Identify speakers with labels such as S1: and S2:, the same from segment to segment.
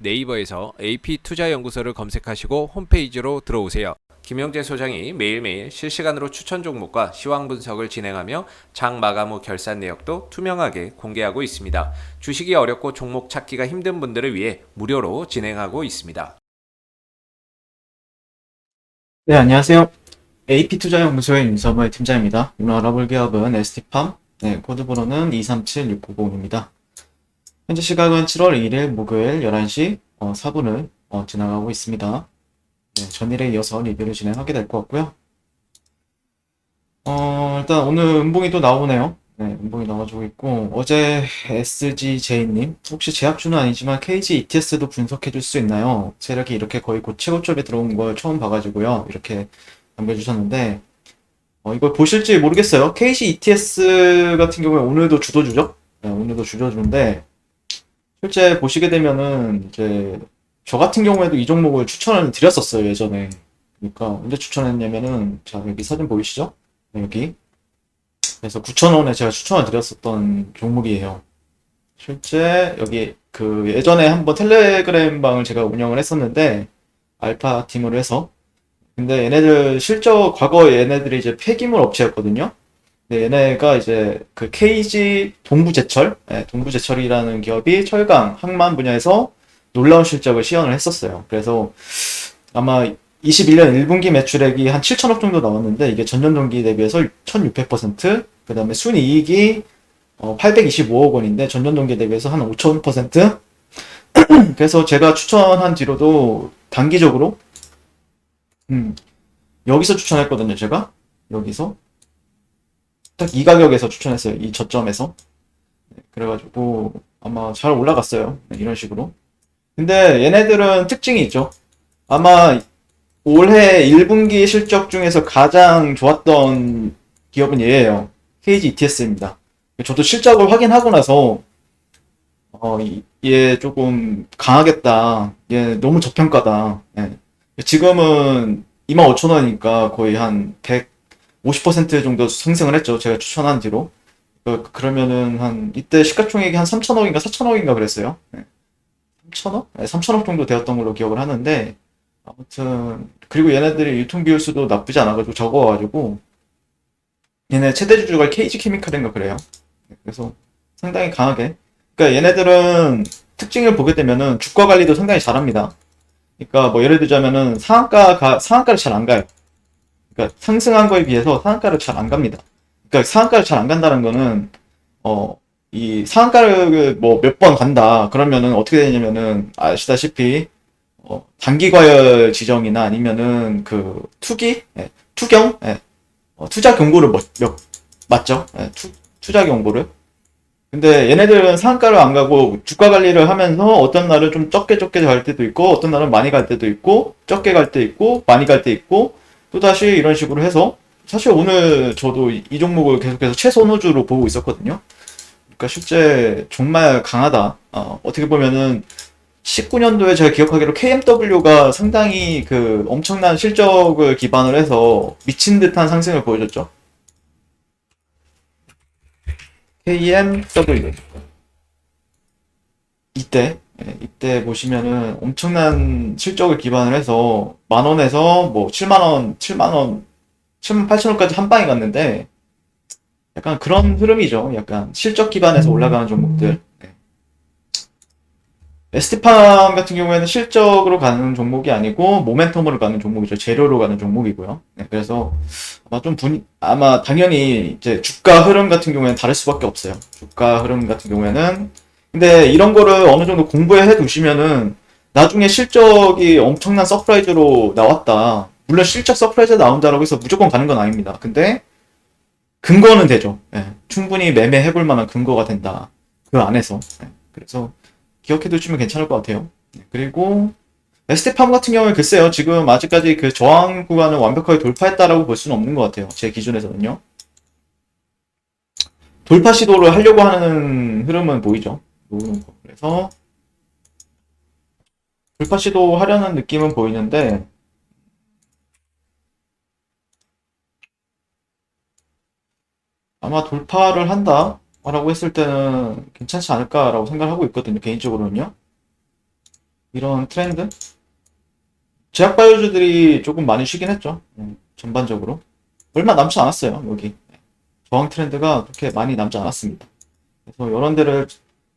S1: 네이버에서 AP투자연구소를 검색하시고 홈페이지로 들어오세요. 김영재 소장이 매일매일 실시간으로 추천 종목과 시황 분석을 진행하며 장 마감 후 결산 내역도 투명하게 공개하고 있습니다. 주식이 어렵고 종목 찾기가 힘든 분들을 위해 무료로 진행하고 있습니다.
S2: 네, 안녕하세요. AP투자연구소의 윤서무의 팀장입니다. 오늘 알아볼 기업은 ST팜, 코드 번호는 237690입니다. 현재 시각은 7월 2일 목요일 11시 4분을 지나가고 있습니다. 네, 전일에 이어서 리뷰를 진행하게 될 것 같고요. 일단 오늘 음봉이 또 나오네요. 네, 음봉이 나와주고 있고, 어제 SGJ님, 혹시 제약주는 아니지만 KG ETS도 분석해 줄 수 있나요? 세력이 이렇게 거의 최고점에 들어온 걸 처음 봐가지고요. 이렇게 남겨주셨는데, 이걸 보실지 모르겠어요. KG ETS 같은 경우에 오늘도 주도주죠? 네, 오늘도 주도주인데, 실제 보시게 되면은, 이제, 저 같은 경우에도 이 종목을 추천을 드렸었어요, 예전에. 그러니까, 언제 추천했냐면은, 자, 여기 사진 보이시죠? 네, 여기. 그래서 9,000원에 제가 추천을 드렸었던 종목이에요. 실제, 여기, 예전에 한번 텔레그램 방을 제가 운영을 했었는데, 알파 팀으로 해서, 근데 얘네들 과거 얘네들이 이제 폐기물 업체였거든요. 근데 얘네가 이제 그 KG 동부제철, 동부제철이라는 기업이 철강, 항만 분야에서 놀라운 실적을 시현을 했었어요. 그래서 아마 21년 1분기 매출액이 한 7천억 정도 나왔는데 이게 전년 동기 대비해서 1600%, 그 다음에 순이익이 825억 원인데 전년 동기 대비해서 한 5000%. 그래서 제가 추천한 뒤로도 단기적으로 음, 여기서 추천했거든요, 제가. 여기서. 딱 이 가격에서 추천했어요. 이 저점에서. 그래가지고, 아마 잘 올라갔어요. 네, 이런 식으로. 근데 얘네들은 특징이 있죠. 아마 올해 1분기 실적 중에서 가장 좋았던 기업은 얘예요. KG ETS입니다. 저도 실적을 확인하고 나서, 얘 조금 강하겠다. 얘 너무 저평가다. 예. 지금은 25,000원이니까 거의 한 150% 정도 상승을 했죠. 제가 추천한 뒤로. 그러면은 이때 시가총액이 한 3천억인가 4천억인가 그랬어요. 네. 3천억? 네, 3천억 정도 되었던 걸로 기억을 하는데, 아무튼, 그리고 얘네들이 유통비율수도 나쁘지 않아가지고 적어가지고, 얘네 최대 주주가 KG 케미칼인가 그래요. 네, 그래서 상당히 강하게. 그러니까 얘네들은 특징을 보게 되면은 주가 관리도 상당히 잘합니다. 그러니까 뭐 예를 들자면은 상한가를 잘 안 가요. 그러니까 상승한 거에 비해서 상한가를 잘 안 갑니다. 그러니까 상한가를 잘 안 간다는 거는 이 상한가를 뭐 몇 번 간다 그러면은 어떻게 되냐면은 아시다시피 단기 과열 지정이나 아니면은 투경 투자 경고를 맞죠? 투자 경고를. 근데 얘네들은 상한가를 안 가고 주가 관리를 하면서 어떤 날은 좀 적게 갈 때도 있고 어떤 날은 많이 갈 때도 있고 적게 갈 때 있고 많이 갈 때 있고 또다시 이런 식으로 해서 사실 오늘 저도 이 종목을 계속해서 최선호주로 보고 있었거든요. 그러니까 실제 정말 강하다. 어떻게 보면은 19년도에 제가 기억하기로 KMW가 상당히 엄청난 실적을 기반으로 해서 미친 듯한 상승을 보여줬죠. KMW. 이때 보시면은 엄청난 실적을 기반으로 해서 만 원에서 뭐 7만 원, 7만 원, 7만 8천 원까지 한 방에 갔는데 약간 그런 흐름이죠. 약간 실적 기반에서 올라가는 종목들. 네. ST팜 같은 경우에는 실적으로 가는 종목이 아니고 모멘텀으로 가는 종목이죠. 재료로 가는 종목이고요. 네, 그래서 아마 당연히 이제 주가 흐름 같은 경우에는 다를 수밖에 없어요. 주가 흐름 같은 경우에는 근데 이런 거를 어느 정도 공부해 두시면은 나중에 실적이 엄청난 서프라이즈로 나왔다. 물론 실적 서프라이즈 나온다라고 해서 무조건 가는 건 아닙니다. 근데 근거는 되죠. 예, 충분히 매매해볼 만한 근거가 된다. 그 안에서. 예, 그래서 기억해 두시면 괜찮을 것 같아요. 예, 그리고 에스테팜 같은 경우에 글쎄요. 지금 아직까지 그 저항 구간을 완벽하게 돌파했다라고 볼 수는 없는 것 같아요. 제 기준에서는요. 돌파 시도를 하려고 하는 흐름은 보이죠. 그래서 돌파 시도 하려는 느낌은 보이는데 아마 돌파를 한다라고 했을 때는 괜찮지 않을까라고 생각을 하고 있거든요. 개인적으로는요. 이런 트렌드? 제약바이오주들이 조금 많이 쉬긴 했죠. 전반적으로. 얼마 남지 않았어요, 여기. 저항 트렌드가 그렇게 많이 남지 않았습니다. 그래서 이런 데를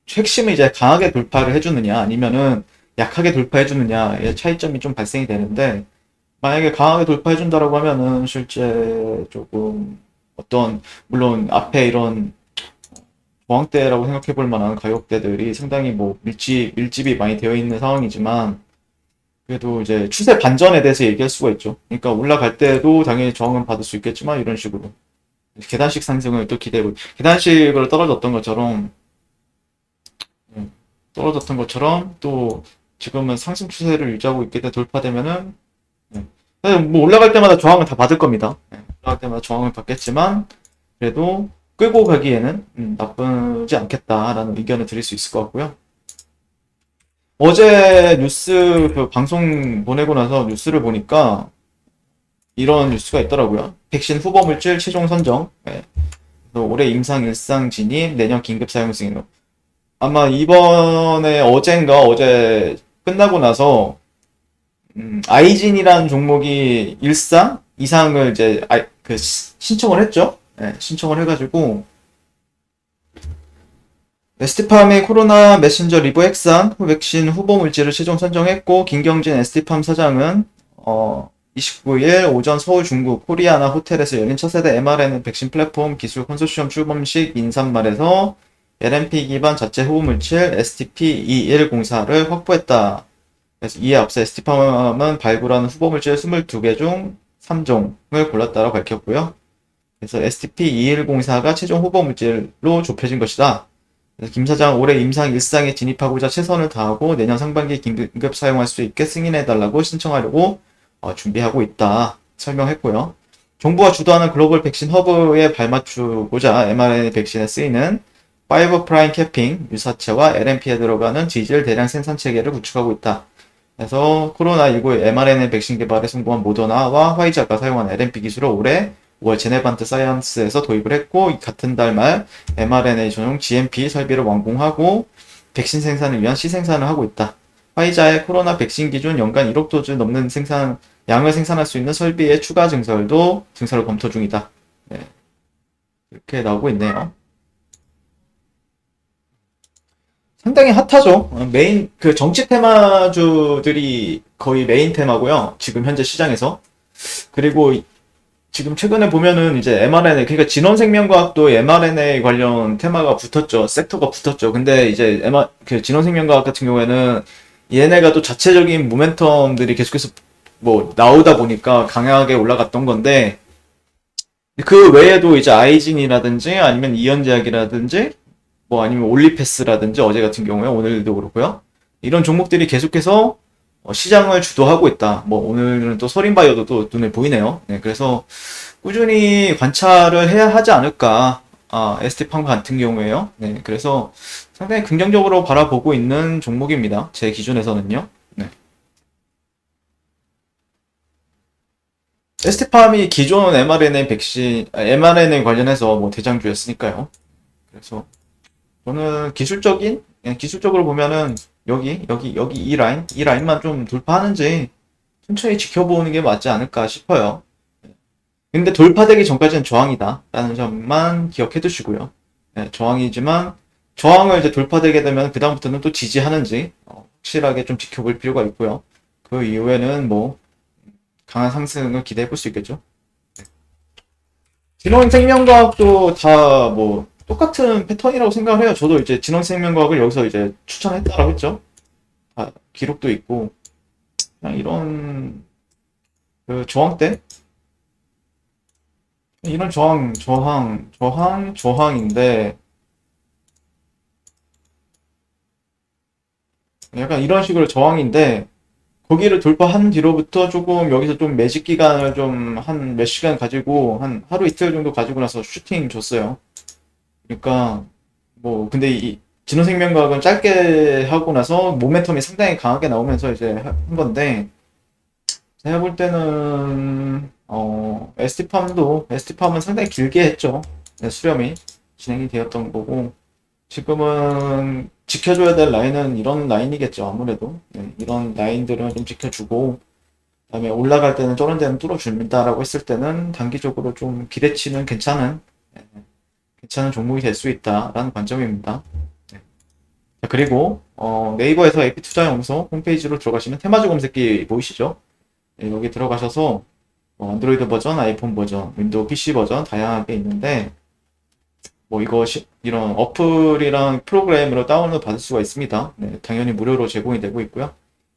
S2: 핵심이 이제 강하게 돌파를 해주느냐, 아니면은 약하게 돌파해주느냐의 차이점이 좀 발생이 되는데, 만약에 강하게 돌파해준다라고 하면은 실제 조금 물론 앞에 이런 저항대라고 생각해 볼 만한 가격대들이 상당히 뭐 밀집이 많이 되어 있는 상황이지만, 그래도 이제 추세 반전에 대해서 얘기할 수가 있죠. 그러니까 올라갈 때도 당연히 저항은 받을 수 있겠지만, 이런 식으로. 계단식 상승을 또 기대해보, 계단식으로 떨어졌던 것처럼 또 지금은 상승 추세를 유지하고 있기 때문에 돌파되면은, 뭐 올라갈 때마다 저항을 다 받을 겁니다. 올라갈 때마다 저항을 받겠지만, 그래도 끌고 가기에는 나쁘지 않겠다라는 의견을 드릴 수 있을 것 같고요. 어제 뉴스 그 방송 보내고 나서 뉴스를 보니까 이런 뉴스가 있더라고요. 백신 후보 물질 최종 선정. 또 올해 임상 일상 진입, 내년 긴급 사용 승인. 아마 이번에 어젠가 어제 끝나고 나서 아이진이라는 종목이 일상 이상을 이제 신청을 했죠. 신청을 해가지고 에스티팜의 코로나 메신저 리보 핵산 백신 후보 물질을 최종 선정했고, 김경진 에스티팜 사장은 29일 오전 서울 중구 코리아나 호텔에서 열린 차세대 mRNA 백신 플랫폼 기술 컨소시엄 출범식 인사말에서 LNP 기반 자체 후보 물질 STP-2104를 확보했다. 그래서 이에 앞서 에스티팜은 발굴한 후보 물질 22개 중 3종을 골랐다고 밝혔고요. 그래서 STP-2104가 최종 후보 물질로 좁혀진 것이다. 그래서 김 사장 올해 임상 일상에 진입하고자 최선을 다하고 내년 상반기에 긴급 사용할 수 있게 승인해달라고 신청하려고 준비하고 있다 설명했고요. 정부가 주도하는 글로벌 백신 허브에 발맞추고자 mRNA 백신에 쓰이는 5' 캐핑 유사체와 LNP에 들어가는 지질 대량 생산 체계를 구축하고 있다. 그래서 코로나19 mRNA 백신 개발에 성공한 모더나와 화이자가 사용한 LNP 기술을 올해 5월 제네반트 사이언스에서 도입을 했고, 같은 달 말 mRNA 전용 GMP 설비를 완공하고 백신 생산을 위한 시생산을 하고 있다. 화이자의 코로나 백신 기준 연간 1억 도즈 넘는 양을 생산할 수 있는 설비의 추가 증설을 검토 중이다. 네. 이렇게 나오고 있네요. 상당히 핫하죠. 정치 테마주들이 거의 메인 테마고요. 지금 현재 시장에서. 그리고 지금 최근에 보면은 이제 mRNA, 그러니까 진원생명과학도 mRNA 관련 테마가 붙었죠. 섹터가 붙었죠. 근데 이제 진원생명과학 같은 경우에는 얘네가 또 자체적인 모멘텀들이 계속해서 뭐 나오다 보니까 강하게 올라갔던 건데, 그 외에도 이제 아이진이라든지 아니면 이연제약이라든지 뭐 아니면 올리패스라든지 어제 같은 경우에 오늘도 그렇고요. 이런 종목들이 계속해서 시장을 주도하고 있다. 뭐 오늘은 또 소림바이오도 또 눈에 보이네요. 네, 그래서 꾸준히 관찰을 해야 하지 않을까. ST팜 같은 경우에요. 네, 그래서 상당히 긍정적으로 바라보고 있는 종목입니다. 제 기준에서는요. 네. ST팜이 기존 mRNA 관련해서 뭐 대장주였으니까요. 그래서 저는 기술적으로 보면은 여기 이 라인만 좀 돌파하는지 천천히 지켜보는 게 맞지 않을까 싶어요. 근데 돌파되기 전까지는 저항이다 라는 점만 기억해 두시고요. 네, 저항이지만 저항을 이제 돌파되게 되면 그 다음부터는 또 지지하는지 확실하게 좀 지켜볼 필요가 있고요. 그 이후에는 뭐 강한 상승을 기대해 볼 수 있겠죠. 진원생명과학도 다 뭐 똑같은 패턴이라고 생각을 해요. 저도 이제 진원생명과학을 여기서 이제 추천했다라고 했죠. 다 기록도 있고, 그냥 이런 그 저항대, 이런 저항인데, 약간 이런 식으로 저항인데, 거기를 돌파한 뒤로부터 조금 여기서 좀 매직 기간을 좀 한 몇 시간 가지고 한 하루 이틀 정도 가지고 나서 슈팅 줬어요. 그러니까 뭐 근데 이 진호생명과학은 짧게 하고 나서 모멘텀이 상당히 강하게 나오면서 이제 한 건데, 제가 볼 때는 ST팜은 상당히 길게 했죠. 네, 수렴이 진행이 되었던 거고, 지금은 지켜줘야 될 라인은 이런 라인이겠죠, 아무래도. 네, 이런 라인들은 좀 지켜주고, 그다음에 올라갈 때는 저런 데는 뚫어준다라고 했을 때는 단기적으로 좀 기대치는 괜찮은 종목이 될 수 있다라는 관점입니다. 네. 자, 그리고 네이버에서 AP투자연구소 홈페이지로 들어가시면 테마주 검색기 보이시죠? 네, 여기 들어가셔서 안드로이드 버전, 아이폰 버전, 윈도우 PC 버전 다양하게 있는데 뭐 이거 이런 어플이랑 프로그램으로 다운로드 받을 수가 있습니다. 네, 당연히 무료로 제공이 되고 있고요.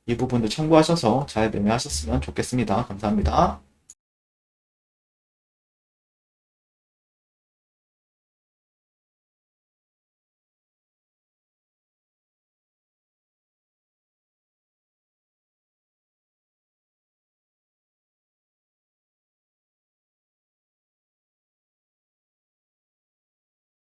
S2: 이 부분도 참고하셔서 잘 매매하셨으면 좋겠습니다. 감사합니다.